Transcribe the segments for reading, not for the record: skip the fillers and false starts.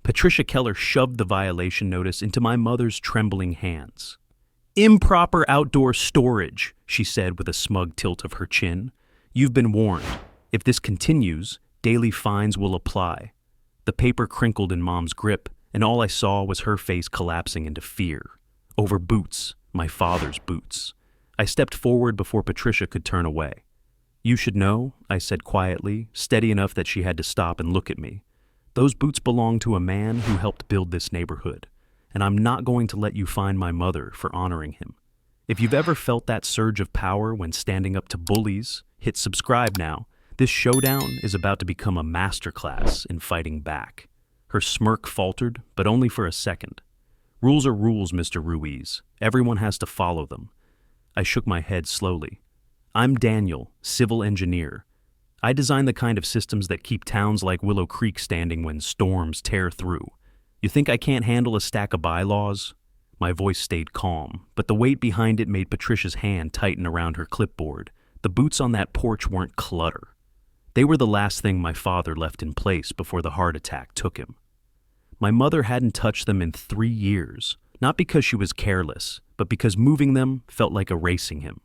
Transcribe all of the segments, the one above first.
Patricia Keller shoved the violation notice into my mother's trembling hands. "Improper outdoor storage," she said with a smug tilt of her chin. "You've been warned. If this continues, daily fines will apply." The paper crinkled in Mom's grip, and all I saw was her face collapsing into fear. Over boots, my father's boots. I stepped forward before Patricia could turn away. "You should know," I said quietly, steady enough that she had to stop and look at me. "Those boots belong to a man who helped build this neighborhood, and I'm not going to let you fine my mother for honoring him. If you've ever felt that surge of power when standing up to bullies, hit subscribe now. This showdown is about to become a masterclass in fighting back." Her smirk faltered, but only for a second. "Rules are rules, Mr. Ruiz. Everyone has to follow them." I shook my head slowly. "I'm Daniel, civil engineer. I design the kind of systems that keep towns like Willow Creek standing when storms tear through. You think I can't handle a stack of bylaws?" My voice stayed calm, but the weight behind it made Patricia's hand tighten around her clipboard. The boots on that porch weren't clutter. They were the last thing my father left in place before the heart attack took him. My mother hadn't touched them in 3 years, not because she was careless, but because moving them felt like erasing him.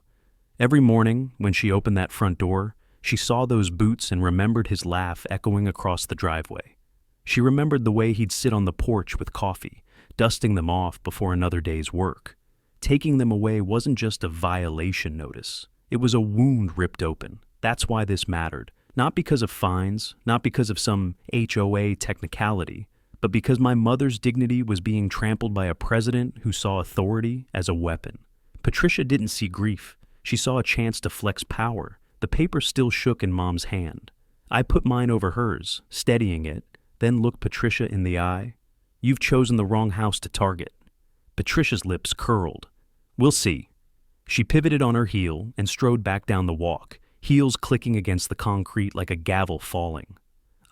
Every morning, when she opened that front door, she saw those boots and remembered his laugh echoing across the driveway. She remembered the way he'd sit on the porch with coffee, dusting them off before another day's work. Taking them away wasn't just a violation notice. It was a wound ripped open. That's why this mattered. Not because of fines, not because of some HOA technicality, but because my mother's dignity was being trampled by a president who saw authority as a weapon. Patricia didn't see grief. She saw a chance to flex power. The paper still shook in Mom's hand. I put mine over hers, steadying it, then looked Patricia in the eye. "You've chosen the wrong house to target." Patricia's lips curled. "We'll see." She pivoted on her heel and strode back down the walk, heels clicking against the concrete like a gavel falling.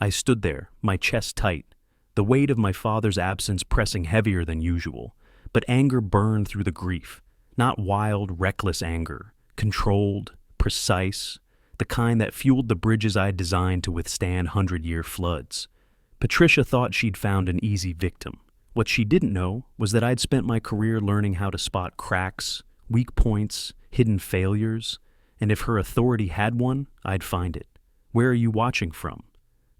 I stood there, my chest tight, the weight of my father's absence pressing heavier than usual, but anger burned through the grief. Not wild, reckless anger, controlled, precise, the kind that fueled the bridges I'd designed to withstand 100-year floods. Patricia thought she'd found an easy victim. What she didn't know was that I'd spent my career learning how to spot cracks, weak points, hidden failures, and if her authority had one, I'd find it. "Where are you watching from?"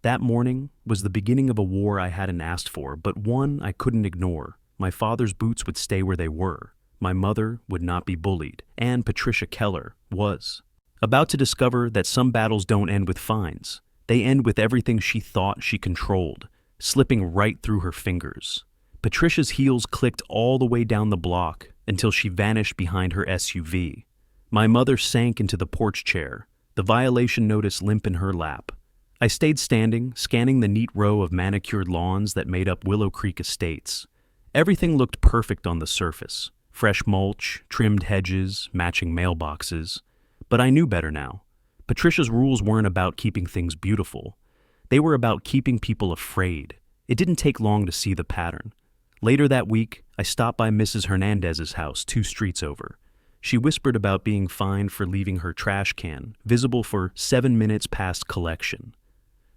That morning was the beginning of a war I hadn't asked for, but one I couldn't ignore. My father's boots would stay where they were. My mother would not be bullied, and Patricia Keller was. About to discover that some battles don't end with fines. They end with everything she thought she controlled, slipping right through her fingers. Patricia's heels clicked all the way down the block until she vanished behind her SUV. My mother sank into the porch chair, the violation notice limp in her lap. I stayed standing, scanning the neat row of manicured lawns that made up Willow Creek Estates. Everything looked perfect on the surface. Fresh mulch, trimmed hedges, matching mailboxes. But I knew better now. Patricia's rules weren't about keeping things beautiful. They were about keeping people afraid. It didn't take long to see the pattern. Later that week, I stopped by Mrs. Hernandez's house 2 streets over. She whispered about being fined for leaving her trash can, visible for 7 minutes past collection.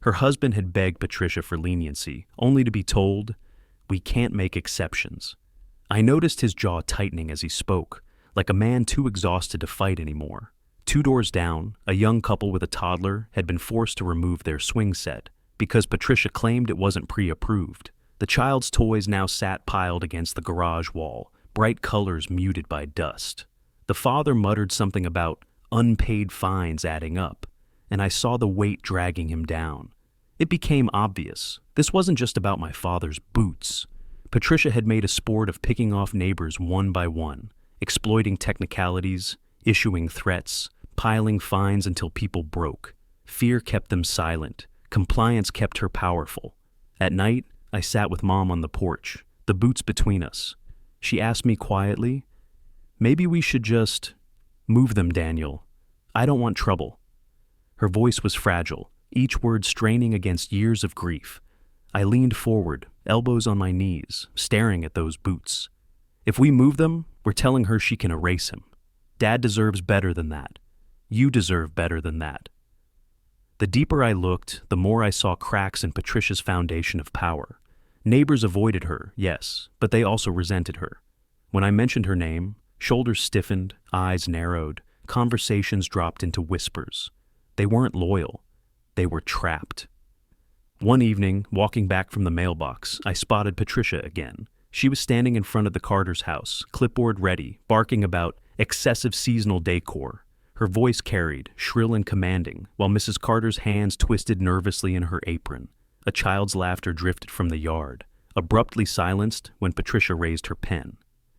Her husband had begged Patricia for leniency, only to be told, "We can't make exceptions." I noticed his jaw tightening as he spoke, like a man too exhausted to fight anymore. 2 doors down, a young couple with a toddler had been forced to remove their swing set because Patricia claimed it wasn't pre-approved. The child's toys now sat piled against the garage wall, bright colors muted by dust. The father muttered something about unpaid fines adding up, and I saw the weight dragging him down. It became obvious. This wasn't just about my father's boots. Patricia had made a sport of picking off neighbors one by one, exploiting technicalities, issuing threats, piling fines until people broke. Fear kept them silent. Compliance kept her powerful. At night, I sat with Mom on the porch, the boots between us. She asked me quietly, "Maybe we should just move them, Daniel. I don't want trouble." Her voice was fragile, each word straining against years of grief. I leaned forward, elbows on my knees, staring at those boots. "If we move them, we're telling her she can erase him. Dad deserves better than that. You deserve better than that." The deeper I looked, the more I saw cracks in Patricia's foundation of power. Neighbors avoided her, yes, but they also resented her. When I mentioned her name, shoulders stiffened, eyes narrowed, conversations dropped into whispers. They weren't loyal. They were trapped. One evening, walking back from the mailbox, I spotted Patricia again. She was standing in front of the Carter's house, clipboard ready, barking about excessive seasonal decor. Her voice carried, shrill and commanding, while Mrs. Carter's hands twisted nervously in her apron. A child's laughter drifted from the yard, abruptly silenced when Patricia raised her pen.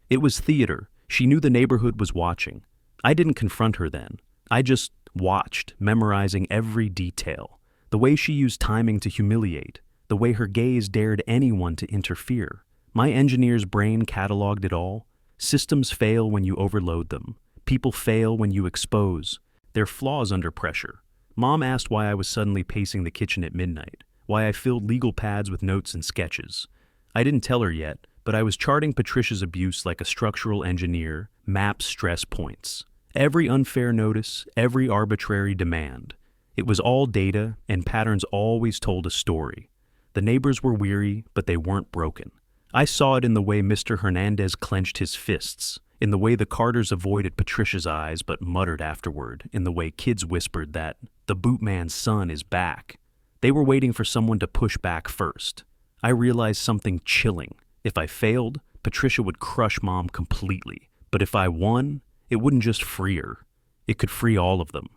It was theater. She knew the neighborhood was watching. I didn't confront her then. I just watched, memorizing every detail. The way she used timing to humiliate, the way her gaze dared anyone to interfere. My engineer's brain cataloged it all. Systems fail when you overload them. People fail when you expose their flaws under pressure. Mom asked why I was suddenly pacing the kitchen at midnight, why I filled legal pads with notes and sketches. I didn't tell her yet, but I was charting Patricia's abuse like a structural engineer, maps stress points. Every unfair notice, every arbitrary demand. It was all data, and patterns always told a story. The neighbors were weary, but they weren't broken. I saw it in the way Mr. Hernandez clenched his fists, in the way the Carters avoided Patricia's eyes but muttered afterward, in the way kids whispered that the bootman's son is back. They were waiting for someone to push back first. I realized something chilling. If I failed, Patricia would crush Mom completely. But if I won, it wouldn't just free her. It could free all of them.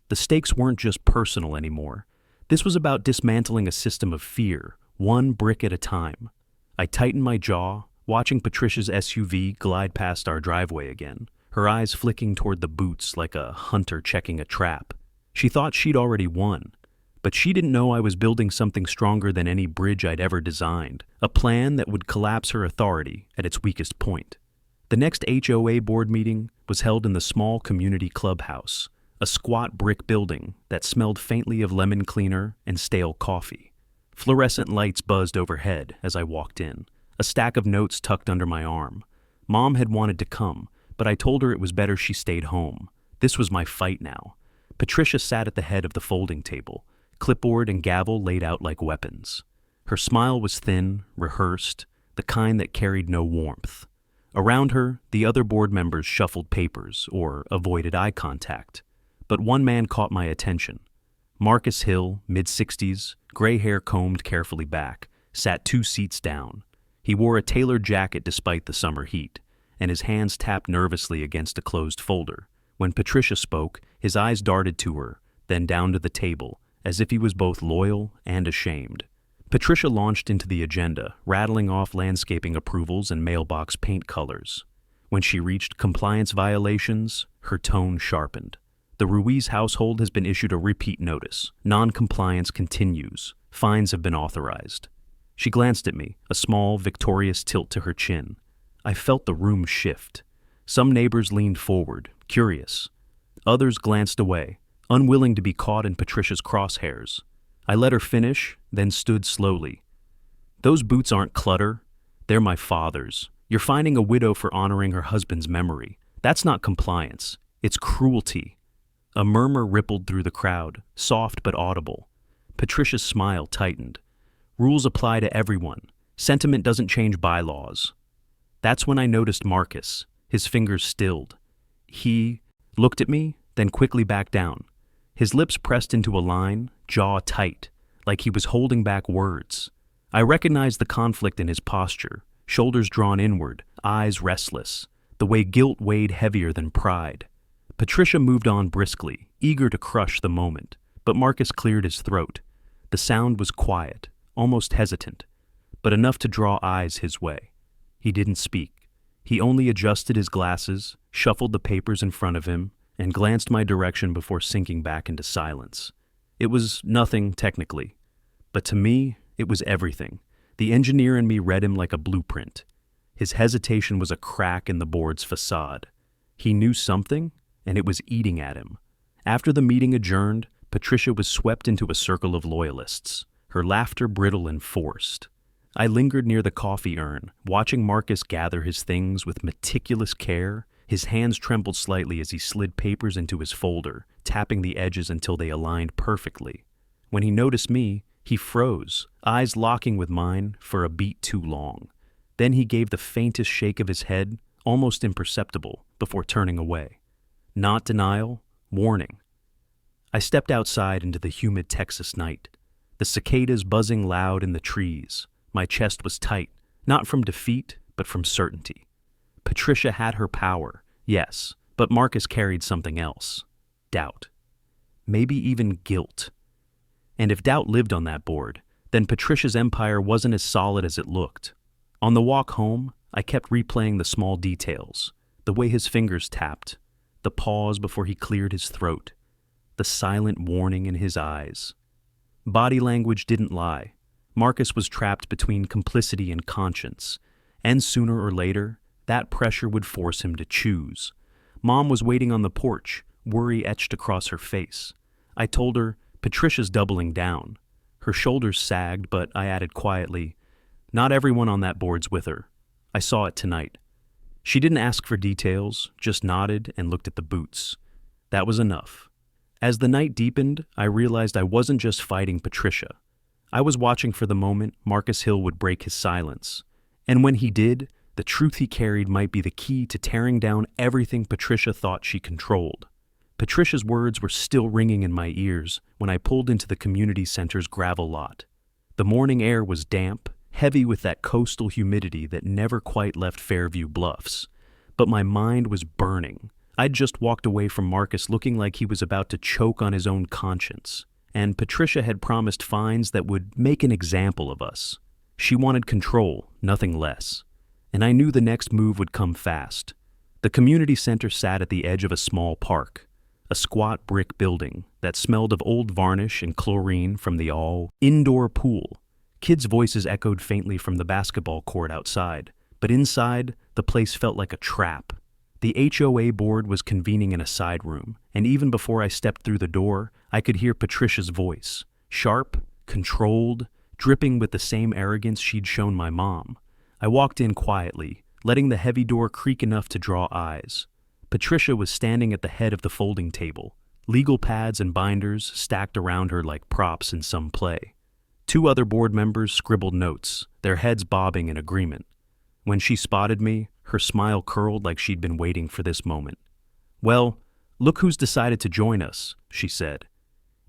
The stakes weren't just personal anymore. This was about dismantling a system of fear, one brick at a time. I tightened my jaw, watching Patricia's SUV glide past our driveway again, her eyes flicking toward the boots like a hunter checking a trap. She thought she'd already won, but she didn't know I was building something stronger than any bridge I'd ever designed, a plan that would collapse her authority at its weakest point. The next HOA board meeting was held in the small community clubhouse, a squat brick building that smelled faintly of lemon cleaner and stale coffee. Fluorescent lights buzzed overhead as I walked in, a stack of notes tucked under my arm. Mom had wanted to come, but I told her it was better she stayed home. This was my fight now. Patricia sat at the head of the folding table, clipboard and gavel laid out like weapons. Her smile was thin, rehearsed, the kind that carried no warmth. Around her, the other board members shuffled papers or avoided eye contact. But one man caught my attention. Marcus Hill, mid-60s, gray hair combed carefully back, sat 2 seats down. He wore a tailored jacket despite the summer heat, and his hands tapped nervously against a closed folder. When Patricia spoke, his eyes darted to her, then down to the table, as if he was both loyal and ashamed. Patricia launched into the agenda, rattling off landscaping approvals and mailbox paint colors. When she reached compliance violations, her tone sharpened. The Ruiz household has been issued a repeat notice. Non-compliance continues. Fines have been authorized. She glanced at me, a small, victorious tilt to her chin. I felt the room shift. Some neighbors leaned forward, curious. Others glanced away, unwilling to be caught in Patricia's crosshairs. I let her finish, then stood slowly. Those boots aren't clutter. They're my father's. You're finding a widow for honoring her husband's memory. That's not compliance. It's cruelty. A murmur rippled through the crowd, soft but audible. Patricia's smile tightened. Rules apply to everyone. Sentiment doesn't change bylaws. That's when I noticed Marcus, his fingers stilled. He looked at me, then quickly backed down. His lips pressed into a line, jaw tight, like he was holding back words. I recognized the conflict in his posture, shoulders drawn inward, eyes restless, the way guilt weighed heavier than pride. Patricia moved on briskly, eager to crush the moment, but Marcus cleared his throat. The sound was quiet, almost hesitant, but enough to draw eyes his way. He didn't speak. He only adjusted his glasses, shuffled the papers in front of him, and glanced my direction before sinking back into silence. It was nothing technically, but to me, it was everything. The engineer in me read him like a blueprint. His hesitation was a crack in the board's facade. He knew something, and it was eating at him. After the meeting adjourned, Patricia was swept into a circle of loyalists, her laughter brittle and forced. I lingered near the coffee urn, watching Marcus gather his things with meticulous care. His hands trembled slightly as he slid papers into his folder, tapping the edges until they aligned perfectly. When he noticed me, He froze, eyes locking with mine for a beat too long. Then he gave the faintest shake of his head, almost imperceptible, before turning away. Not denial, warning. I stepped outside into the humid Texas night. The cicadas buzzing loud in the trees. My chest was tight, not from defeat, but from certainty. Patricia had her power, yes, but Marcus carried something else. Doubt. Maybe even guilt. And if doubt lived on that board, then Patricia's empire wasn't as solid as it looked. On the walk home, I kept replaying the small details, the way his fingers tapped, the pause before he cleared his throat, the silent warning in his eyes. Body language didn't lie. Marcus was trapped between complicity and conscience, and sooner or later, that pressure would force him to choose. Mom was waiting on the porch, worry etched across her face. I told her, Patricia's doubling down. Her shoulders sagged, but I added quietly, not everyone on that board's with her. I saw it tonight. She didn't ask for details, just nodded and looked at the boots. That was enough. As the night deepened, I realized I wasn't just fighting Patricia. I was watching for the moment Marcus Hill would break his silence. And when he did, the truth he carried might be the key to tearing down everything Patricia thought she controlled. Patricia's words were still ringing in my ears when I pulled into the community center's gravel lot. The morning air was damp, heavy with that coastal humidity that never quite left Fairview Bluffs. But my mind was burning. I'd just walked away from Marcus looking like he was about to choke on his own conscience. And Patricia had promised fines that would make an example of us. She wanted control, nothing less. And I knew the next move would come fast. The community center sat at the edge of a small park, a squat brick building that smelled of old varnish and chlorine from the all-indoor pool. Kids' voices echoed faintly from the basketball court outside, but inside, the place felt like a trap. The HOA board was convening in a side room, and even before I stepped through the door, I could hear Patricia's voice, sharp, controlled, dripping with the same arrogance she'd shown my mom. I walked in quietly, letting the heavy door creak enough to draw eyes. Patricia was standing at the head of the folding table, legal pads and binders stacked around her like props in some play. 2 other board members scribbled notes, their heads bobbing in agreement. When she spotted me, her smile curled like she'd been waiting for this moment. "Well, look who's decided to join us," she said.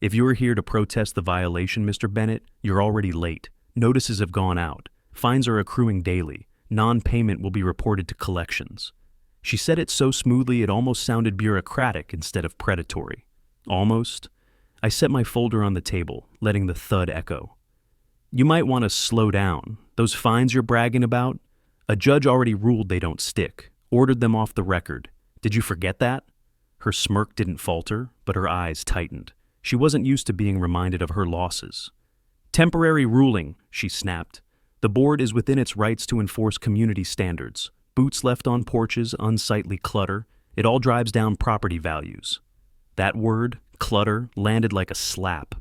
"If you're here to protest the violation, Mr. Bennett, you're already late. Notices have gone out. Fines are accruing daily. Non-payment will be reported to collections." She said it so smoothly it almost sounded bureaucratic instead of predatory. Almost. I set my folder on the table, letting the thud echo. "You might want to slow down. Those fines you're bragging about? A judge already ruled they don't stick, ordered them off the record. Did you forget that?" Her smirk didn't falter, but her eyes tightened. She wasn't used to being reminded of her losses. "Temporary ruling," she snapped. "The board is within its rights to enforce community standards. Boots left on porches, unsightly clutter. It all drives down property values." That word, clutter, landed like a slap.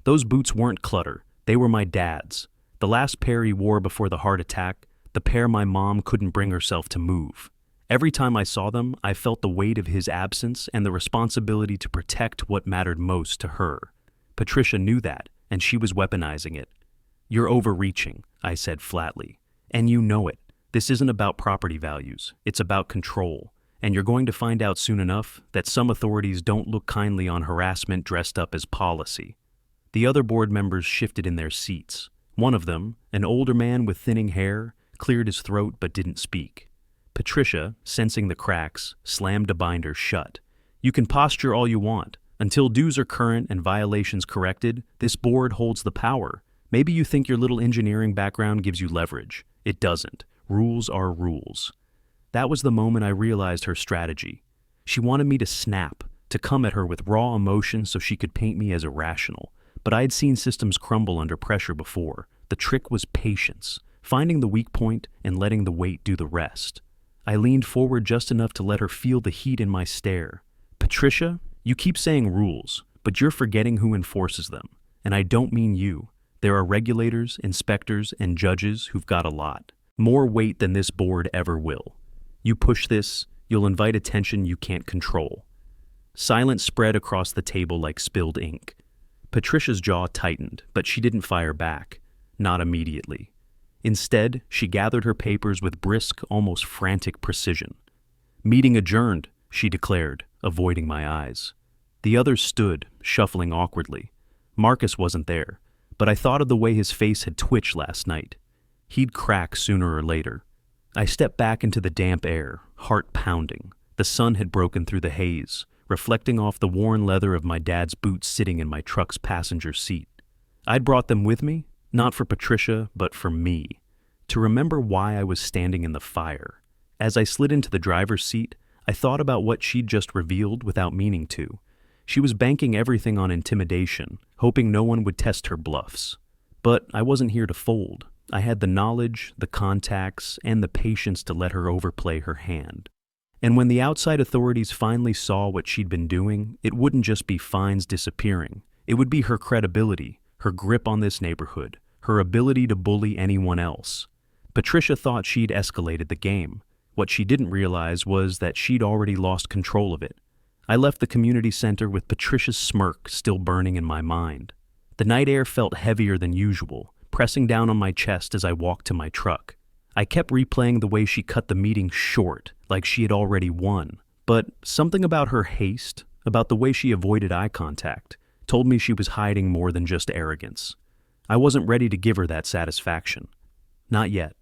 Those boots weren't clutter. They were my dad's. The last pair he wore before the heart attack, the pair my mom couldn't bring herself to move. Every time I saw them, I felt the weight of his absence and the responsibility to protect what mattered most to her. Patricia knew that, and she was weaponizing it. "You're overreaching," I said flatly. "And you know it. This isn't about property values. It's about control. And you're going to find out soon enough that some authorities don't look kindly on harassment dressed up as policy." The other board members shifted in their seats. One of them, an older man with thinning hair, cleared his throat but didn't speak. Patricia, sensing the cracks, slammed a binder shut. "You can posture all you want. Until dues are current and violations corrected, this board holds the power. Maybe you think your little engineering background gives you leverage. It doesn't. Rules are rules." That was the moment I realized her strategy. She wanted me to snap, to come at her with raw emotion so she could paint me as irrational. But I had seen systems crumble under pressure before. The trick was patience, finding the weak point and letting the weight do the rest. I leaned forward just enough to let her feel the heat in my stare. "Patricia, you keep saying rules, but you're forgetting who enforces them. And I don't mean you. There are regulators, inspectors, and judges who've got a lot. More weight than this board ever will. You push this, you'll invite attention you can't control." Silence spread across the table like spilled ink. Patricia's jaw tightened, but she didn't fire back. Not immediately. Instead, she gathered her papers with brisk, almost frantic precision. "Meeting adjourned," she declared, avoiding my eyes. The others stood, shuffling awkwardly. Marcus wasn't there, but I thought of the way his face had twitched last night. He'd crack sooner or later. I stepped back into the damp air, heart pounding. The sun had broken through the haze, reflecting off the worn leather of my dad's boots sitting in my truck's passenger seat. I'd brought them with me, not for Patricia, but for me, to remember why I was standing in the fire. As I slid into the driver's seat, I thought about what she'd just revealed without meaning to. She was banking everything on intimidation, hoping no one would test her bluffs. But I wasn't here to fold. I had the knowledge, the contacts, and the patience to let her overplay her hand. And when the outside authorities finally saw what she'd been doing, it wouldn't just be fines disappearing. It would be her credibility, her grip on this neighborhood, her ability to bully anyone else. Patricia thought she'd escalated the game. What she didn't realize was that she'd already lost control of it. I left the community center with Patricia's smirk still burning in my mind. The night air felt heavier than usual, pressing down on my chest as I walked to my truck. I kept replaying the way she cut the meeting short, like she had already won. But something about her haste, about the way she avoided eye contact, told me she was hiding more than just arrogance. I wasn't ready to give her that satisfaction. Not yet.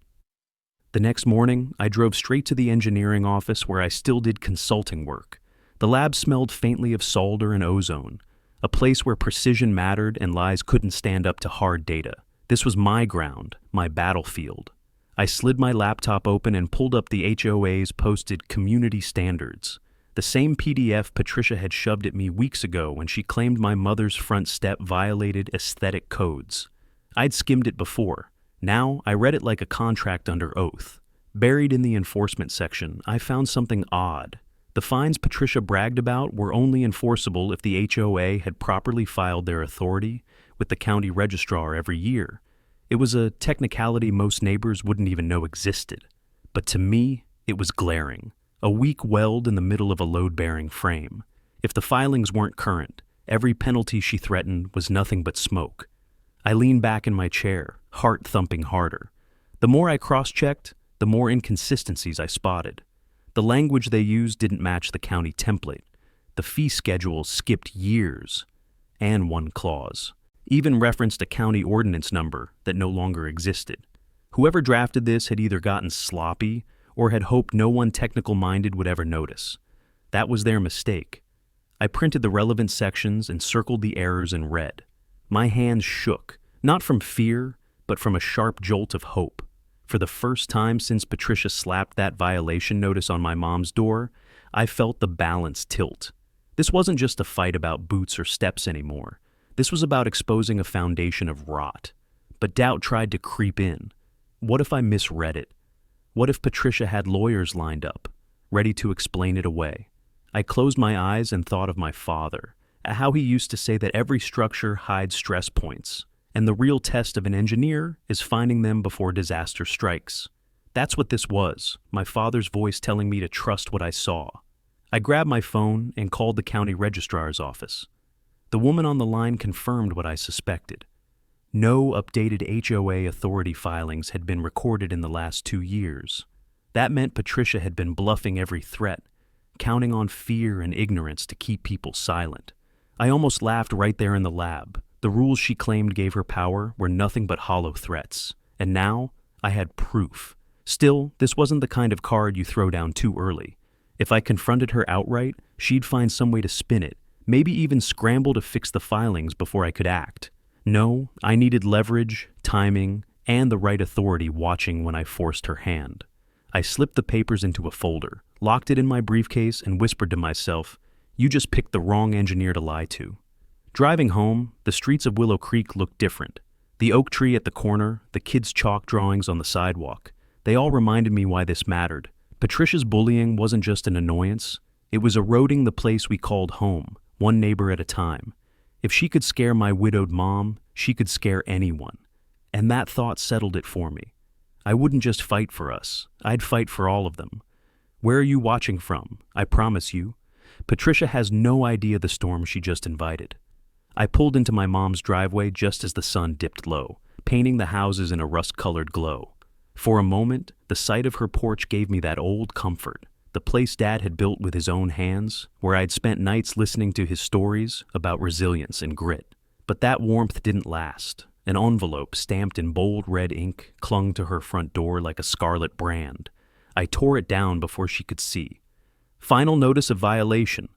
The next morning, I drove straight to the engineering office where I still did consulting work. The lab smelled faintly of solder and ozone, a place where precision mattered and lies couldn't stand up to hard data. This was my ground, my battlefield. I slid my laptop open and pulled up the HOA's posted community standards, the same PDF Patricia had shoved at me weeks ago when she claimed my mother's front step violated aesthetic codes. I'd skimmed it before. Now I read it like a contract under oath. Buried in the enforcement section, I found something odd. The fines Patricia bragged about were only enforceable if the HOA had properly filed their authority with the county registrar every year. It was a technicality most neighbors wouldn't even know existed. But to me, it was glaring. A weak weld in the middle of a load-bearing frame. If the filings weren't current, every penalty she threatened was nothing but smoke. I leaned back in my chair, heart thumping harder. The more I cross-checked, the more inconsistencies I spotted. The language they used didn't match the county template. The fee schedule skipped years, and one clause. Even referenced a county ordinance number that no longer existed. Whoever drafted this had either gotten sloppy or had hoped no one technical-minded would ever notice. That was their mistake. I printed the relevant sections and circled the errors in red. My hands shook, not from fear, but from a sharp jolt of hope. For the first time since Patricia slapped that violation notice on my mom's door, I felt the balance tilt. This wasn't just a fight about boots or steps anymore. This was about exposing a foundation of rot. But doubt tried to creep in. What if I misread it? What if Patricia had lawyers lined up, ready to explain it away? I closed my eyes and thought of my father, how he used to say that every structure hides stress points, and the real test of an engineer is finding them before disaster strikes. That's what this was, my father's voice telling me to trust what I saw. I grabbed my phone and called the county registrar's office. The woman on the line confirmed what I suspected. No updated HOA authority filings had been recorded in the last 2 years. That meant Patricia had been bluffing every threat, counting on fear and ignorance to keep people silent. I almost laughed right there in the lab. The rules she claimed gave her power were nothing but hollow threats. And now, I had proof. Still, this wasn't the kind of card you throw down too early. If I confronted her outright, she'd find some way to spin it, maybe even scramble to fix the filings before I could act. No, I needed leverage, timing, and the right authority watching when I forced her hand. I slipped the papers into a folder, locked it in my briefcase, and whispered to myself, "You just picked the wrong engineer to lie to." Driving home, the streets of Willow Creek looked different. The oak tree at the corner, the kids' chalk drawings on the sidewalk, they all reminded me why this mattered. Patricia's bullying wasn't just an annoyance, it was eroding the place we called home, one neighbor at a time. If she could scare my widowed mom, she could scare anyone. And that thought settled it for me. I wouldn't just fight for us, I'd fight for all of them. Where are you watching from? I promise you. Patricia has no idea the storm she just invited. I pulled into my mom's driveway just as the sun dipped low, painting the houses in a rust-colored glow. For a moment, the sight of her porch gave me that old comfort, the place Dad had built with his own hands, where I'd spent nights listening to his stories about resilience and grit. But that warmth didn't last. An envelope stamped in bold red ink clung to her front door like a scarlet brand. I tore it down before she could see. Final notice of violation.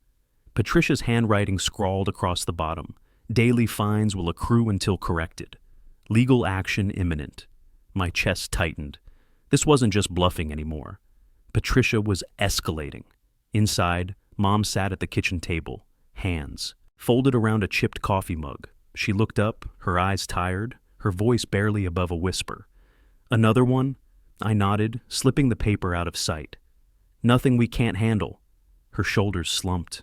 Patricia's handwriting scrawled across the bottom. Daily fines will accrue until corrected. Legal action imminent. My chest tightened. This wasn't just bluffing anymore. Patricia was escalating. Inside, Mom sat at the kitchen table, hands folded around a chipped coffee mug. She looked up, her eyes tired, her voice barely above a whisper. Another one? I nodded, slipping the paper out of sight. Nothing we can't handle. Her shoulders slumped.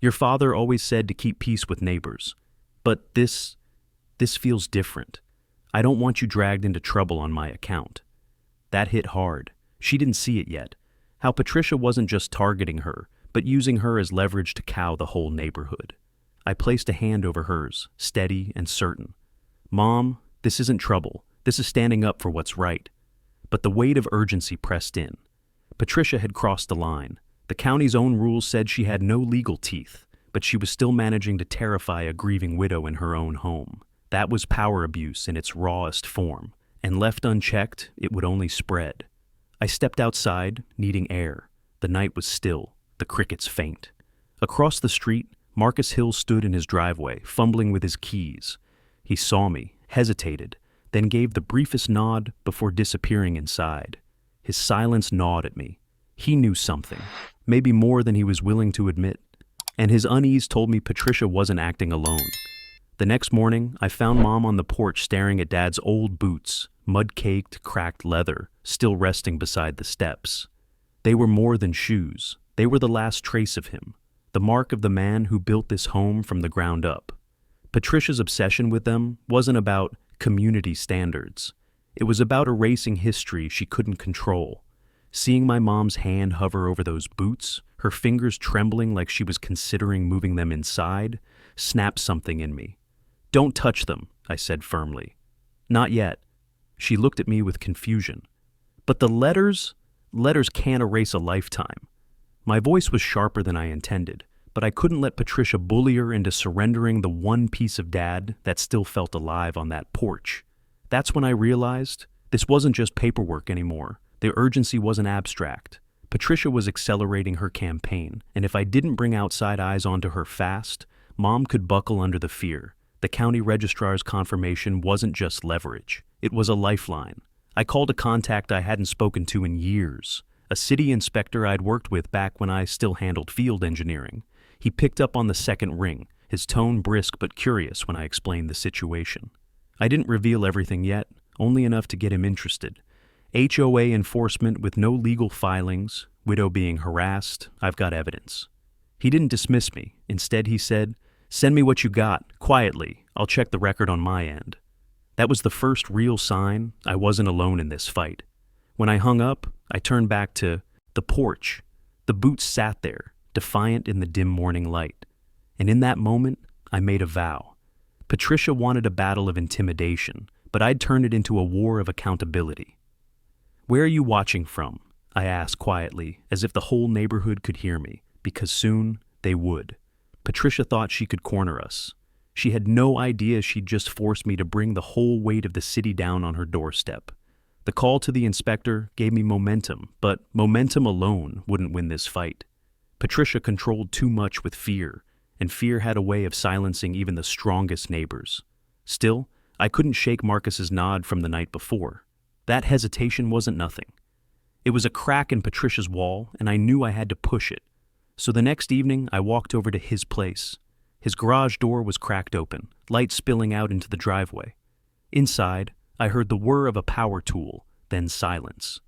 Your father always said to keep peace with neighbors. But this feels different. I don't want you dragged into trouble on my account. That hit hard. She didn't see it yet. How Patricia wasn't just targeting her, but using her as leverage to cow the whole neighborhood. I placed a hand over hers, steady and certain. Mom, this isn't trouble. This is standing up for what's right. But the weight of urgency pressed in. Patricia had crossed the line. The county's own rules said she had no legal teeth, but she was still managing to terrify a grieving widow in her own home. That was power abuse in its rawest form, and left unchecked, it would only spread. I stepped outside, needing air. The night was still, the crickets faint. Across the street, Marcus Hill stood in his driveway, fumbling with his keys. He saw me, hesitated, then gave the briefest nod before disappearing inside. His silence gnawed at me. He knew something, maybe more than he was willing to admit, and his unease told me Patricia wasn't acting alone. The next morning, I found Mom on the porch staring at Dad's old boots, mud-caked, cracked leather, still resting beside the steps. They were more than shoes. They were the last trace of him, the mark of the man who built this home from the ground up. Patricia's obsession with them wasn't about community standards. It was about erasing history she couldn't control. Seeing my mom's hand hover over those boots, her fingers trembling like she was considering moving them inside, snapped something in me. Don't touch them, I said firmly. Not yet. She looked at me with confusion. But the letters can't erase a lifetime. My voice was sharper than I intended, but I couldn't let Patricia bully her into surrendering the one piece of Dad that still felt alive on that porch. That's when I realized this wasn't just paperwork anymore. The urgency wasn't abstract. Patricia was accelerating her campaign, and if I didn't bring outside eyes onto her fast, Mom could buckle under the fear. The county registrar's confirmation wasn't just leverage. It was a lifeline. I called a contact I hadn't spoken to in years, a city inspector I'd worked with back when I still handled field engineering. He picked up on the second ring, his tone brisk but curious when I explained the situation. I didn't reveal everything yet, only enough to get him interested. HOA enforcement with no legal filings, widow being harassed, I've got evidence. He didn't dismiss me. Instead, he said, "Send me what you got, quietly. I'll check the record on my end." That was the first real sign I wasn't alone in this fight. When I hung up, I turned back to the porch. The boots sat there, defiant in the dim morning light. And in that moment, I made a vow. Patricia wanted a battle of intimidation, but I'd turn it into a war of accountability. "Where are you watching from?" I asked quietly, as if the whole neighborhood could hear me, because soon they would. Patricia thought she could corner us. She had no idea she'd just forced me to bring the whole weight of the city down on her doorstep. The call to the inspector gave me momentum, but momentum alone wouldn't win this fight. Patricia controlled too much with fear, and fear had a way of silencing even the strongest neighbors. Still, I couldn't shake Marcus's nod from the night before. That hesitation wasn't nothing. It was a crack in Patricia's wall, and I knew I had to push it. So the next evening, I walked over to his place. His garage door was cracked open, light spilling out into the driveway. Inside, I heard the whir of a power tool, then silence.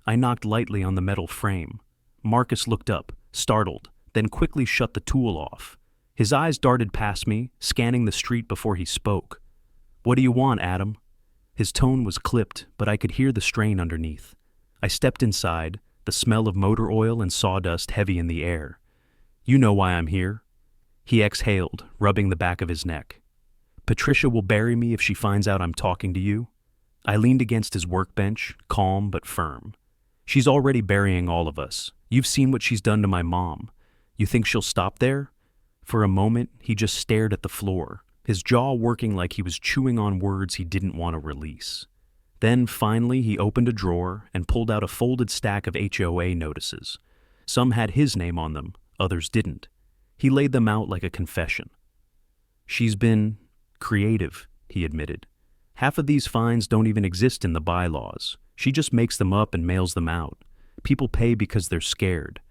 I knocked lightly on the metal frame. Marcus looked up, startled, then quickly shut the tool off. His eyes darted past me, scanning the street before he spoke. "What do you want, Adam?" His tone was clipped, but I could hear the strain underneath. I stepped inside, the smell of motor oil and sawdust heavy in the air. "You know why I'm here." He exhaled, rubbing the back of his neck. Patricia will bury me if she finds out I'm talking to you. I leaned against his workbench, calm but firm. She's already burying all of us. You've seen what she's done to my mom. You think she'll stop there? For a moment, he just stared at the floor, his jaw working like he was chewing on words he didn't want to release. Then, finally, he opened a drawer and pulled out a folded stack of HOA notices. Some had his name on them, others didn't. He laid them out like a confession. She's been creative, he admitted. Half of these fines don't even exist in the bylaws. She just makes them up and mails them out. People pay because they're scared.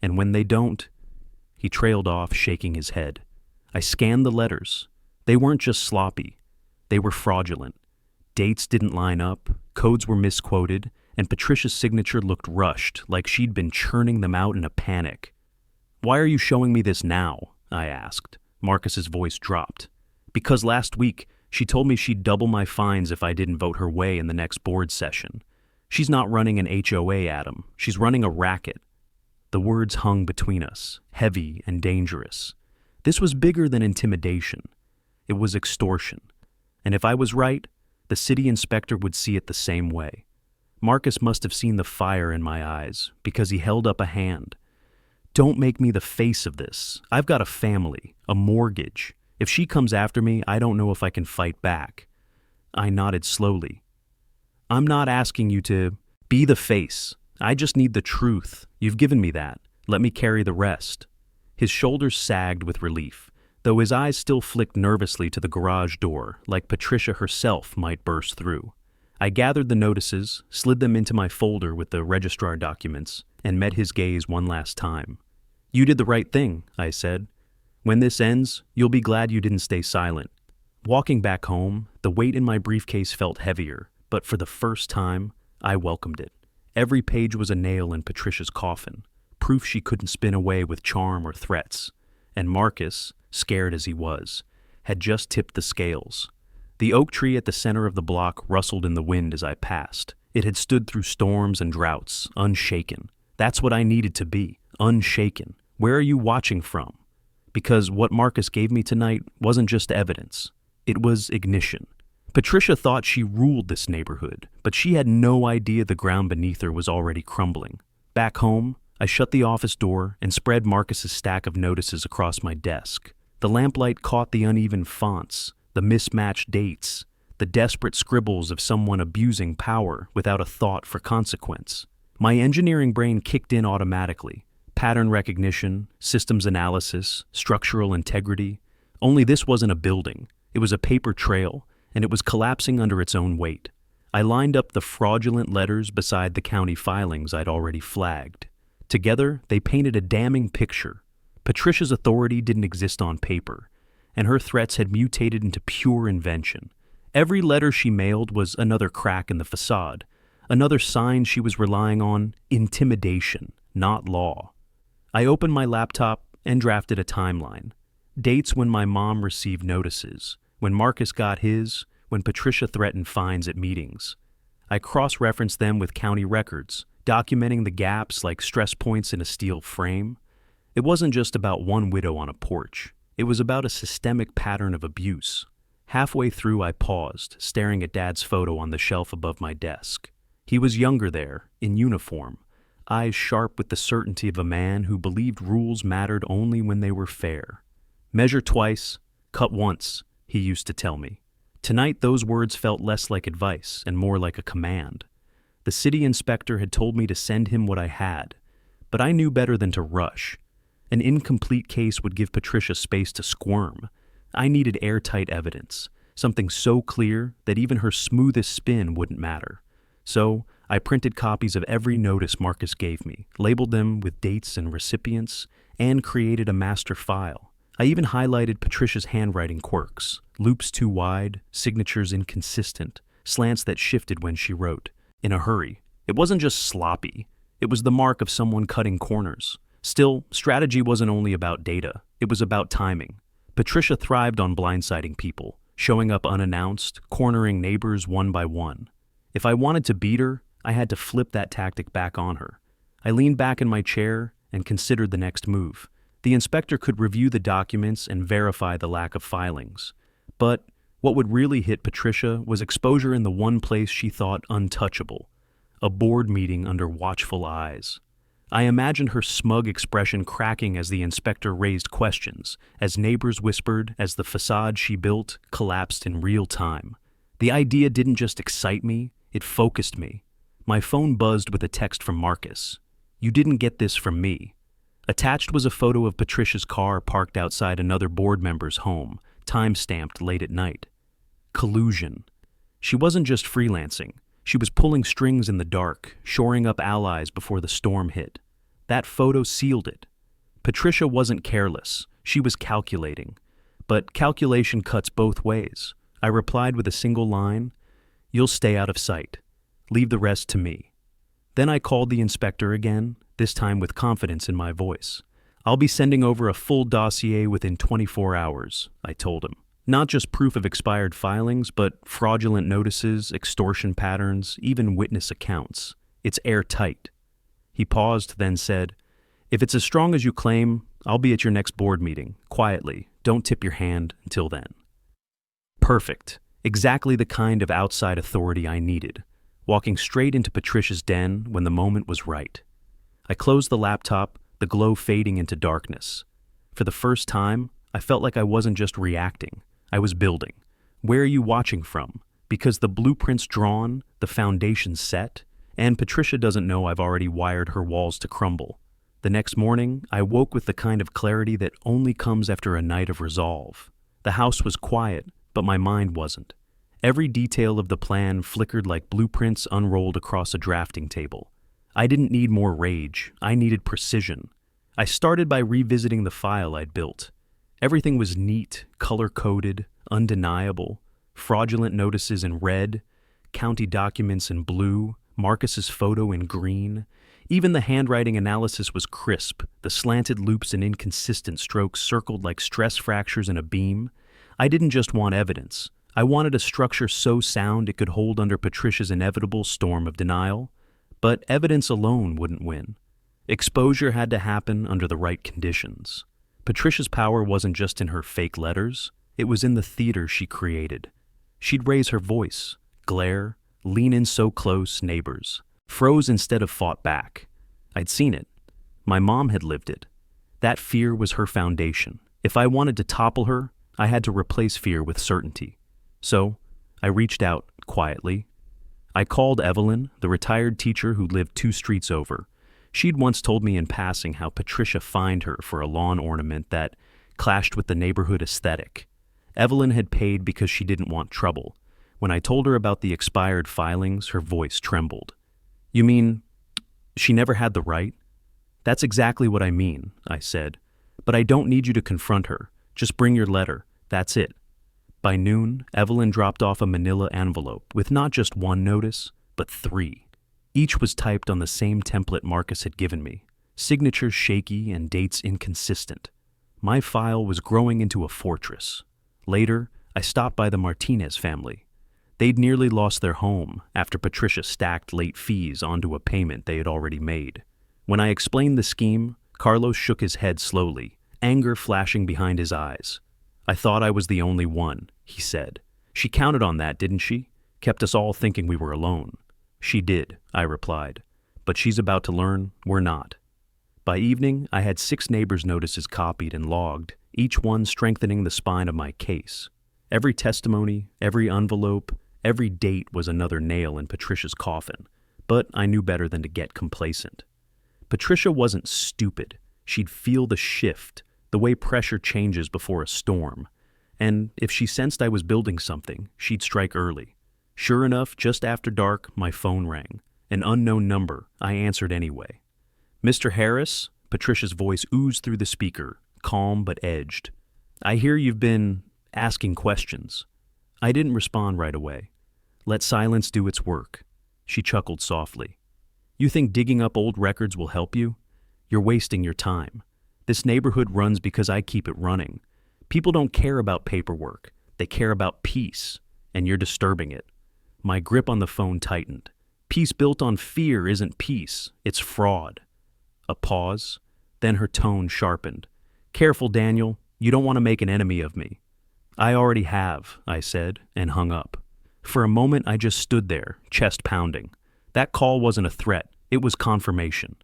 And when they don't, he trailed off, shaking his head. I scanned the letters. They weren't just sloppy. They were fraudulent. Dates didn't line up, codes were misquoted, and Patricia's signature looked rushed, like she'd been churning them out in a panic. "Why are you showing me this now?" I asked. Marcus's voice dropped. "Because last week, she told me she'd double my fines if I didn't vote her way in the next board session. She's not running an HOA, Adam. She's running a racket." The words hung between us, heavy and dangerous. This was bigger than intimidation. It was extortion. And if I was right, the city inspector would see it the same way. Marcus must have seen the fire in my eyes, because he held up a hand. "Don't make me the face of this. I've got a family, a mortgage. If she comes after me, I don't know if I can fight back." I nodded slowly. "I'm not asking you to be the face. I just need the truth. You've given me that. Let me carry the rest." His shoulders sagged with relief, though his eyes still flicked nervously to the garage door, like Patricia herself might burst through. I gathered the notices, slid them into my folder with the registrar documents, and met his gaze one last time. "You did the right thing," I said. "When this ends, you'll be glad you didn't stay silent." Walking back home, the weight in my briefcase felt heavier, but for the first time, I welcomed it. Every page was a nail in Patricia's coffin, proof she couldn't spin away with charm or threats. And Marcus, scared as he was, had just tipped the scales. The oak tree at the center of the block rustled in the wind as I passed. It had stood through storms and droughts, unshaken. That's what I needed to be, unshaken. Where are you watching from? Because what Marcus gave me tonight wasn't just evidence. It was ignition. Patricia thought she ruled this neighborhood, but she had no idea the ground beneath her was already crumbling. Back home, I shut the office door and spread Marcus's stack of notices across my desk. The lamplight caught the uneven fonts, the mismatched dates, the desperate scribbles of someone abusing power without a thought for consequence. My engineering brain kicked in automatically. Pattern recognition, systems analysis, structural integrity. Only this wasn't a building. It was a paper trail, and it was collapsing under its own weight. I lined up the fraudulent letters beside the county filings I'd already flagged. Together, they painted a damning picture. Patricia's authority didn't exist on paper, and her threats had mutated into pure invention. Every letter she mailed was another crack in the facade, another sign she was relying on intimidation, not law. I opened my laptop and drafted a timeline. Dates when my mom received notices, when Marcus got his, when Patricia threatened fines at meetings. I cross-referenced them with county records, documenting the gaps like stress points in a steel frame. It wasn't just about one widow on a porch. It was about a systemic pattern of abuse. Halfway through, I paused, staring at Dad's photo on the shelf above my desk. He was younger there, in uniform, eyes sharp with the certainty of a man who believed rules mattered only when they were fair. "Measure twice, cut once," he used to tell me. Tonight, those words felt less like advice and more like a command. The city inspector had told me to send him what I had, but I knew better than to rush. An incomplete case would give Patricia space to squirm. I needed airtight evidence, something so clear that even her smoothest spin wouldn't matter. So, I printed copies of every notice Marcus gave me, labeled them with dates and recipients, and created a master file. I even highlighted Patricia's handwriting quirks, loops too wide, signatures inconsistent, slants that shifted when she wrote. In a hurry. It wasn't just sloppy. It was the mark of someone cutting corners. Still, strategy wasn't only about data. It was about timing. Patricia thrived on blindsiding people, showing up unannounced, cornering neighbors one by one. If I wanted to beat her, I had to flip that tactic back on her. I leaned back in my chair and considered the next move. The inspector could review the documents and verify the lack of filings. But what would really hit Patricia was exposure in the one place she thought untouchable, a board meeting under watchful eyes. I imagined her smug expression cracking as the inspector raised questions, as neighbors whispered, as the facade she built collapsed in real time. The idea didn't just excite me, it focused me. My phone buzzed with a text from Marcus. "You didn't get this from me." Attached was a photo of Patricia's car parked outside another board member's home, time-stamped late at night. Collusion. She wasn't just freelancing. She was pulling strings in the dark, shoring up allies before the storm hit. That photo sealed it. Patricia wasn't careless. She was calculating. But calculation cuts both ways. I replied with a single line, "You'll stay out of sight. Leave the rest to me." Then I called the inspector again, this time with confidence in my voice. "I'll be sending over a full dossier within 24 hours, I told him. Not just proof of expired filings, but fraudulent notices, extortion patterns, even witness accounts. It's airtight. He paused, then said, "If it's as strong as you claim, I'll be at your next board meeting, quietly. Don't tip your hand until then." Perfect. Exactly the kind of outside authority I needed. Walking straight into Patricia's den when the moment was right. I closed the laptop, the glow fading into darkness. For the first time, I felt like I wasn't just reacting. I was building. Where are you watching from? Because the blueprint's drawn, the foundation's set, and Patricia doesn't know I've already wired her walls to crumble. The next morning, I woke with the kind of clarity that only comes after a night of resolve. The house was quiet, but my mind wasn't. Every detail of the plan flickered like blueprints unrolled across a drafting table. I didn't need more rage, I needed precision. I started by revisiting the file I'd built. Everything was neat, color-coded, undeniable. Fraudulent notices in red, county documents in blue, Marcus's photo in green. Even the handwriting analysis was crisp, the slanted loops and inconsistent strokes circled like stress fractures in a beam. I didn't just want evidence. I wanted a structure so sound it could hold under Patricia's inevitable storm of denial. But evidence alone wouldn't win. Exposure had to happen under the right conditions. Patricia's power wasn't just in her fake letters, it was in the theater she created. She'd raise her voice, glare, lean in so close, neighbors, froze instead of fought back. I'd seen it. My mom had lived it. That fear was her foundation. If I wanted to topple her, I had to replace fear with certainty. So, I reached out, quietly. I called Evelyn, the retired teacher who lived 2 streets over. She'd once told me in passing how Patricia fined her for a lawn ornament that clashed with the neighborhood aesthetic. Evelyn had paid because she didn't want trouble. When I told her about the expired filings, her voice trembled. "You mean, she never had the right?" "That's exactly what I mean," I said. "But I don't need you to confront her. Just bring your letter. That's it." By noon, Evelyn dropped off a manila envelope with not just 1 notice, but 3. Each was typed on the same template Marcus had given me, signatures shaky and dates inconsistent. My file was growing into a fortress. Later, I stopped by the Martinez family. They'd nearly lost their home after Patricia stacked late fees onto a payment they had already made. When I explained the scheme, Carlos shook his head slowly, anger flashing behind his eyes. "I thought I was the only one," he said. "She counted on that, didn't she? Kept us all thinking we were alone." "She did," I replied. "But she's about to learn we're not." By evening, I had 6 neighbors' notices copied and logged, each one strengthening the spine of my case. Every testimony, every envelope, every date was another nail in Patricia's coffin, but I knew better than to get complacent. Patricia wasn't stupid. She'd feel the shift, the way pressure changes before a storm. And if she sensed I was building something, she'd strike early. Sure enough, just after dark, my phone rang. An unknown number. I answered anyway. "Mr. Harris?" Patricia's voice oozed through the speaker, calm but edged. "I hear you've been asking questions." I didn't respond right away. Let silence do its work. She chuckled softly. "You think digging up old records will help you? You're wasting your time. This neighborhood runs because I keep it running. People don't care about paperwork. They care about peace, and you're disturbing it." My grip on the phone tightened. Peace built on fear isn't peace, it's fraud. A pause, then her tone sharpened. Careful, Daniel. You don't want to make an enemy of me. I already have, I said, and hung up. For a moment, I just stood there, chest pounding. That call wasn't a threat, it was confirmation.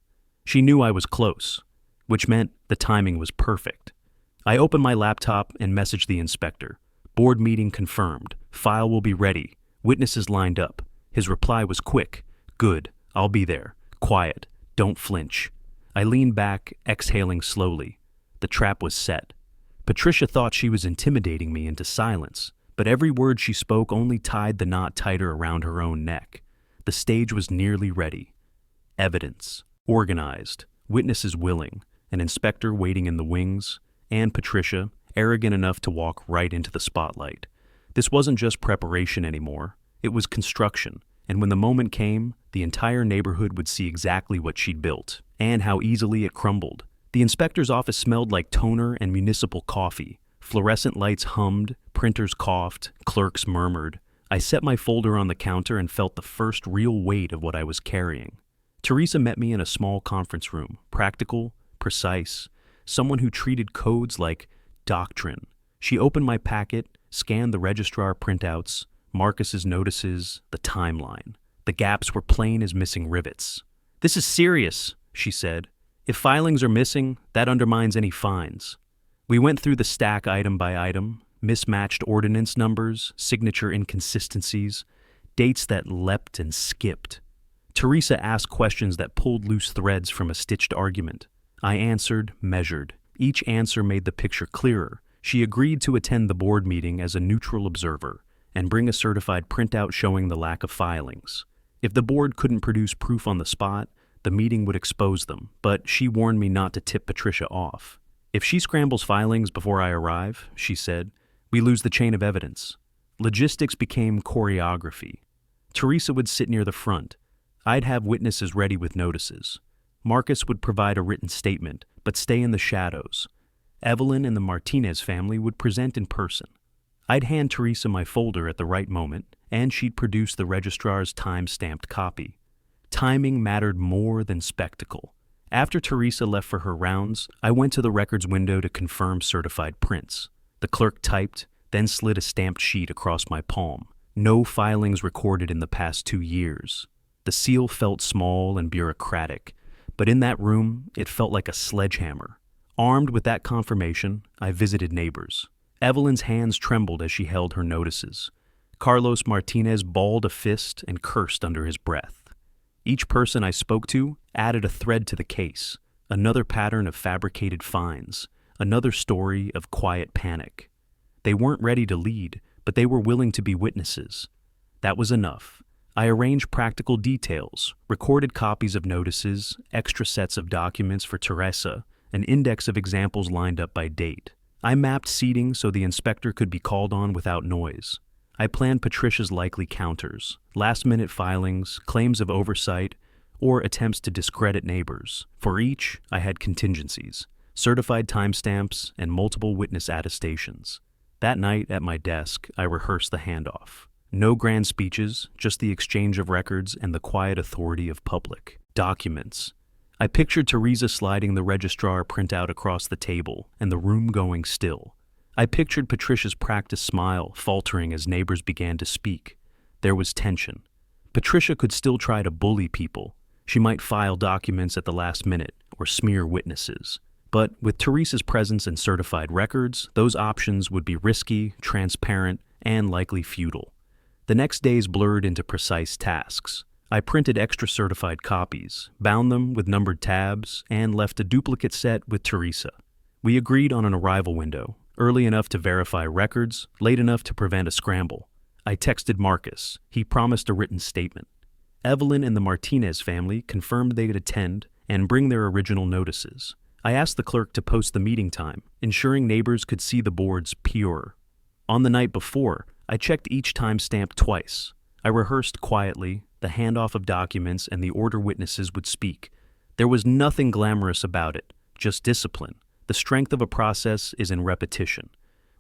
She knew I was close, which meant the timing was perfect. I opened my laptop and messaged the inspector. Board meeting confirmed. File will be ready. Witnesses lined up. His reply was quick. Good. I'll be there. Quiet. Don't flinch. I leaned back, exhaling slowly. The trap was set. Patricia thought she was intimidating me into silence, but every word she spoke only tied the knot tighter around her own neck. The stage was nearly ready. Evidence. Organized. Witnesses willing. An inspector waiting in the wings. And Patricia, arrogant enough to walk right into the spotlight. This wasn't just preparation anymore. It was construction, and when the moment came, the entire neighborhood would see exactly what she'd built, and how easily it crumbled. The inspector's office smelled like toner and municipal coffee. Fluorescent lights hummed, printers coughed, clerks murmured. I set my folder on the counter and felt the first real weight of what I was carrying. Teresa met me in a small conference room, practical, precise, someone who treated codes like doctrine. She opened my packet, scanned the registrar printouts, Marcus's notices, the timeline. The gaps were plain as missing rivets. "This is serious," she said. "If filings are missing, that undermines any fines." We went through the stack item by item, mismatched ordinance numbers, signature inconsistencies, dates that leapt and skipped. Teresa asked questions that pulled loose threads from a stitched argument. I answered, measured. Each answer made the picture clearer. She agreed to attend the board meeting as a neutral observer and bring a certified printout showing the lack of filings. If the board couldn't produce proof on the spot, the meeting would expose them, but she warned me not to tip Patricia off. "If she scrambles filings before I arrive," she said, "we lose the chain of evidence." Logistics became choreography. Teresa would sit near the front. I'd have witnesses ready with notices. Marcus would provide a written statement, but stay in the shadows. Evelyn and the Martinez family would present in person. I'd hand Teresa my folder at the right moment, and she'd produce the registrar's time-stamped copy. Timing mattered more than spectacle. After Teresa left for her rounds, I went to the records window to confirm certified prints. The clerk typed, then slid a stamped sheet across my palm. No filings recorded in the past 2 years. The seal felt small and bureaucratic, but in that room, it felt like a sledgehammer. Armed with that confirmation, I visited neighbors. Evelyn's hands trembled as she held her notices. Carlos Martinez balled a fist and cursed under his breath. Each person I spoke to added a thread to the case, another pattern of fabricated fines, another story of quiet panic. They weren't ready to lead, but they were willing to be witnesses. That was enough. I arranged practical details, recorded copies of notices, extra sets of documents for Teresa, an index of examples lined up by date. I mapped seating so the inspector could be called on without noise. I planned Patricia's likely counters, last-minute filings, claims of oversight, or attempts to discredit neighbors. For each, I had contingencies, certified timestamps, and multiple witness attestations. That night, at my desk, I rehearsed the handoff. No grand speeches, just the exchange of records and the quiet authority of public documents. I pictured Teresa sliding the registrar printout across the table and the room going still. I pictured Patricia's practiced smile faltering as neighbors began to speak. There was tension. Patricia could still try to bully people. She might file documents at the last minute or smear witnesses. But with Teresa's presence and certified records, those options would be risky, transparent, and likely futile. The next days blurred into precise tasks. I printed extra certified copies, bound them with numbered tabs, and left a duplicate set with Teresa. We agreed on an arrival window, early enough to verify records, late enough to prevent a scramble. I texted Marcus. He promised a written statement. Evelyn and the Martinez family confirmed they would attend and bring their original notices. I asked the clerk to post the meeting time, ensuring neighbors could see the boards pure. On the night before, I checked each timestamp twice. I rehearsed quietly, the handoff of documents and the order witnesses would speak. There was nothing glamorous about it, just discipline. The strength of a process is in repetition.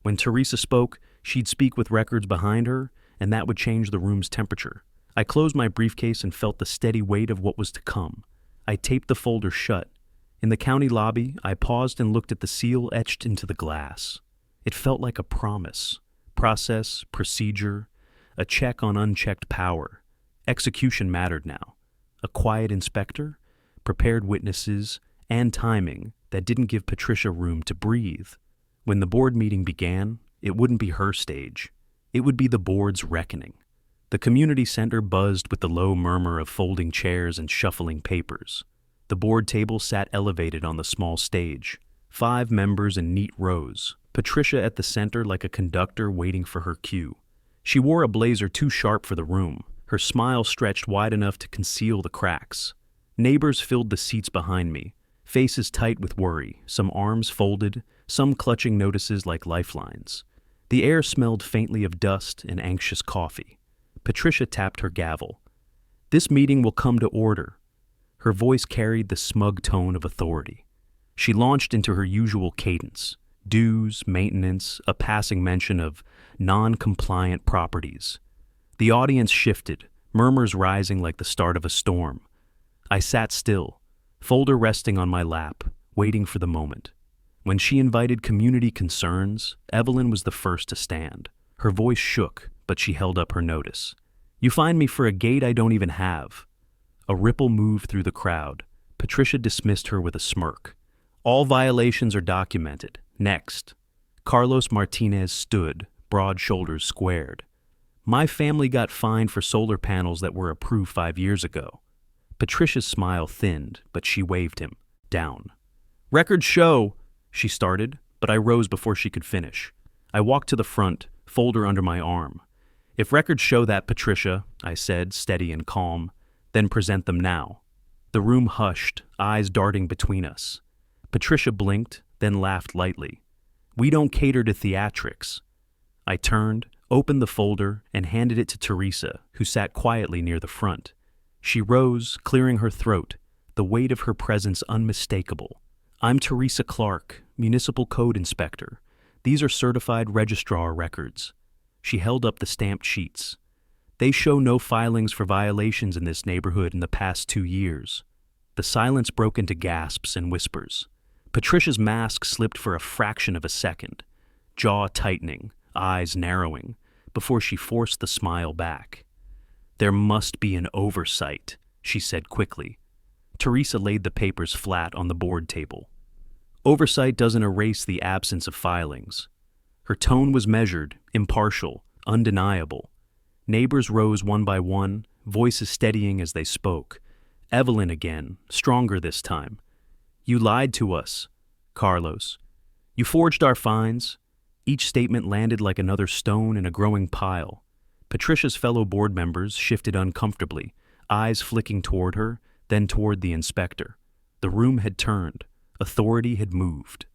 When Teresa spoke, she'd speak with records behind her, and that would change the room's temperature. I closed my briefcase and felt the steady weight of what was to come. I taped the folder shut. In the county lobby, I paused and looked at the seal etched into the glass. It felt like a promise. Process, procedure, a check on unchecked power. Execution mattered now. A quiet inspector, prepared witnesses, and timing that didn't give Patricia room to breathe. When the board meeting began, it wouldn't be her stage. It would be the board's reckoning. The community center buzzed with the low murmur of folding chairs and shuffling papers. The board table sat elevated on the small stage, 5 members in neat rows, Patricia at the center like a conductor waiting for her cue. She wore a blazer too sharp for the room, her smile stretched wide enough to conceal the cracks. Neighbors filled the seats behind me, faces tight with worry, some arms folded, some clutching notices like lifelines. The air smelled faintly of dust and anxious coffee. Patricia tapped her gavel. "This meeting will come to order." Her voice carried the smug tone of authority. She launched into her usual cadence: dues, maintenance, a passing mention of non-compliant properties. The audience shifted, murmurs rising like the start of a storm. I sat still, folder resting on my lap, waiting for the moment. When she invited community concerns, Evelyn was the first to stand. Her voice shook, but she held up her notice. "You find me for a gate I don't even have." A ripple moved through the crowd. Patricia dismissed her with a smirk. "All violations are documented. Next." Carlos Martinez stood, broad shoulders squared. "My family got fined for solar panels that were approved 5 years ago." Patricia's smile thinned, but she waved him down. "Records show," she started, but I rose before she could finish. I walked to the front, folder under my arm. "If records show that, Patricia," I said, steady and calm, "then present them now." The room hushed, eyes darting between us. Patricia blinked, then laughed lightly. "We don't cater to theatrics." I turned, opened the folder, and handed it to Teresa, who sat quietly near the front. She rose, clearing her throat, the weight of her presence unmistakable. "I'm Teresa Clark, Municipal Code Inspector. These are certified registrar records." She held up the stamped sheets. "They show no filings for violations in this neighborhood in the past 2 years. The silence broke into gasps and whispers. Patricia's mask slipped for a fraction of a second, jaw tightening, eyes narrowing, before she forced the smile back. "There must be an oversight," she said quickly. Teresa laid the papers flat on the board table. "Oversight doesn't erase the absence of filings." Her tone was measured, impartial, undeniable. Neighbors rose one by one, voices steadying as they spoke. Evelyn again, stronger this time. "You lied to us, Carlos. You forged our fines." Each statement landed like another stone in a growing pile. Patricia's fellow board members shifted uncomfortably, eyes flicking toward her, then toward the inspector. The room had turned. Authority had moved.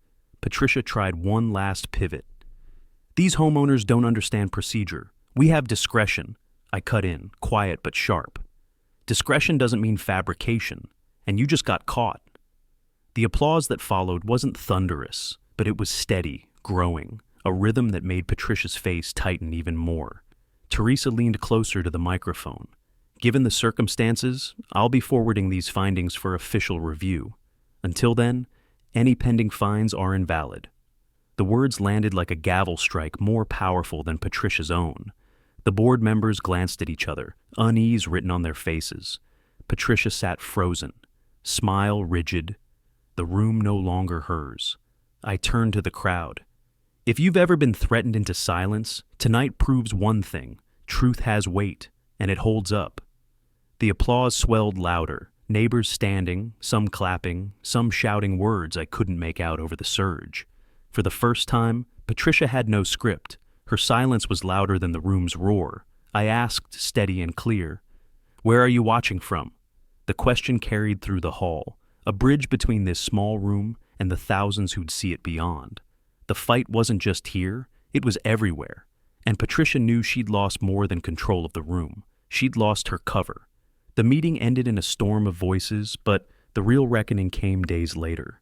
Patricia tried one last pivot. "These homeowners don't understand procedure. We have discretion." I cut in, quiet but sharp. "Discretion doesn't mean fabrication, and you just got caught." The applause that followed wasn't thunderous, but it was steady, growing, a rhythm that made Patricia's face tighten even more. Teresa leaned closer to the microphone. "Given the circumstances, I'll be forwarding these findings for official review. Until then, any pending fines are invalid." The words landed like a gavel strike more powerful than Patricia's own. The board members glanced at each other, unease written on their faces. Patricia sat frozen, smile rigid, the room no longer hers. I turned to the crowd. "If you've ever been threatened into silence, tonight proves one thing: truth has weight, and it holds up." The applause swelled louder, neighbors standing, some clapping, some shouting words I couldn't make out over the surge. For the first time, Patricia had no script. Her silence was louder than the room's roar. I asked, steady and clear, "Where are you watching from?" The question carried through the hall, a bridge between this small room and the thousands who'd see it beyond. The fight wasn't just here, it was everywhere. And Patricia knew she'd lost more than control of the room. She'd lost her cover. The meeting ended in a storm of voices, but the real reckoning came days later.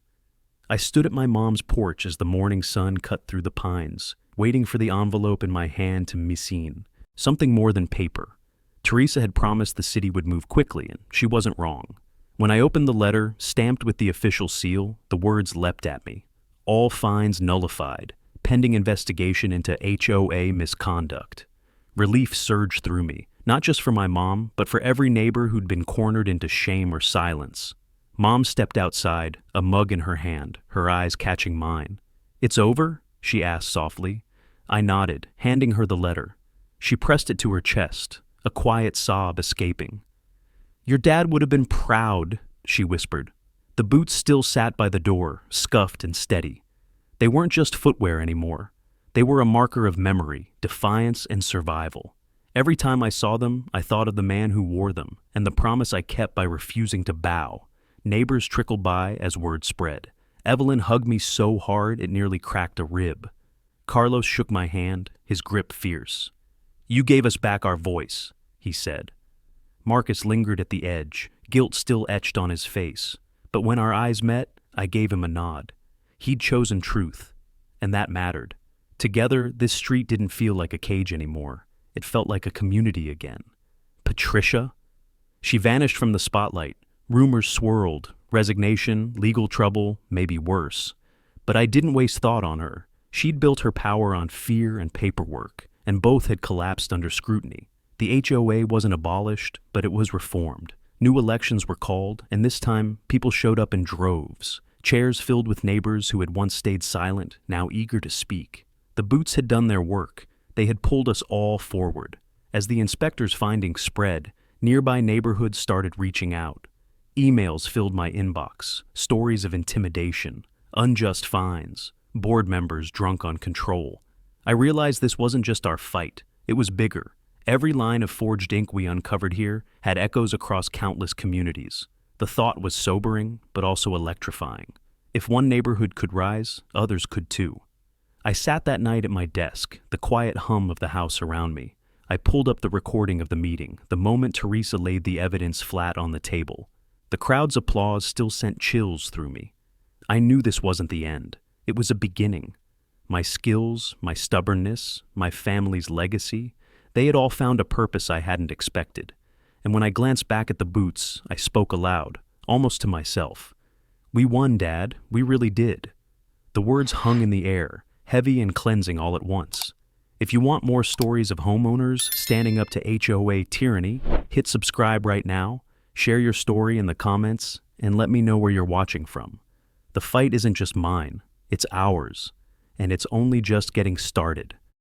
I stood at my mom's porch as the morning sun cut through the pines, waiting for the envelope in my hand to be seen. Something more than paper. Teresa had promised the city would move quickly, and she wasn't wrong. When I opened the letter, stamped with the official seal, the words leapt at me. All fines nullified, pending investigation into HOA misconduct. Relief surged through me, not just for my mom, but for every neighbor who'd been cornered into shame or silence. Mom stepped outside, a mug in her hand, her eyes catching mine. "It's over?" she asked softly. I nodded, handing her the letter. She pressed it to her chest, a quiet sob escaping. "Your dad would have been proud," she whispered. The boots still sat by the door, scuffed and steady. They weren't just footwear anymore. They were a marker of memory, defiance, and survival. Every time I saw them, I thought of the man who wore them, and the promise I kept by refusing to bow. Neighbors trickled by as word spread. Evelyn hugged me so hard it nearly cracked a rib. Carlos shook my hand, his grip fierce. "You gave us back our voice," he said. Marcus lingered at the edge, guilt still etched on his face. But when our eyes met, I gave him a nod. He'd chosen truth, and that mattered. Together, this street didn't feel like a cage anymore. It felt like a community again. Patricia? She vanished from the spotlight. Rumors swirled, resignation, legal trouble, maybe worse. But I didn't waste thought on her. She'd built her power on fear and paperwork, and both had collapsed under scrutiny. The HOA wasn't abolished, but it was reformed. New elections were called, and this time, people showed up in droves. Chairs filled with neighbors who had once stayed silent, now eager to speak. The boots had done their work. They had pulled us all forward. As the inspectors' findings spread, nearby neighborhoods started reaching out. Emails filled my inbox, stories of intimidation, unjust fines, board members drunk on control. I realized this wasn't just our fight. It was bigger. Every line of forged ink we uncovered here had echoes across countless communities. The thought was sobering, but also electrifying. If one neighborhood could rise, others could too. I sat that night at my desk, the quiet hum of the house around me. I pulled up the recording of the meeting, the moment Teresa laid the evidence flat on the table. The crowd's applause still sent chills through me. I knew this wasn't the end. It was a beginning. My skills, my stubbornness, my family's legacy, they had all found a purpose I hadn't expected. And when I glanced back at the boots, I spoke aloud, almost to myself. "We won, Dad. We really did." The words hung in the air, heavy and cleansing all at once. If you want more stories of homeowners standing up to HOA tyranny, hit subscribe right now, share your story in the comments, and let me know where you're watching from. The fight isn't just mine, it's ours, and it's only just getting started.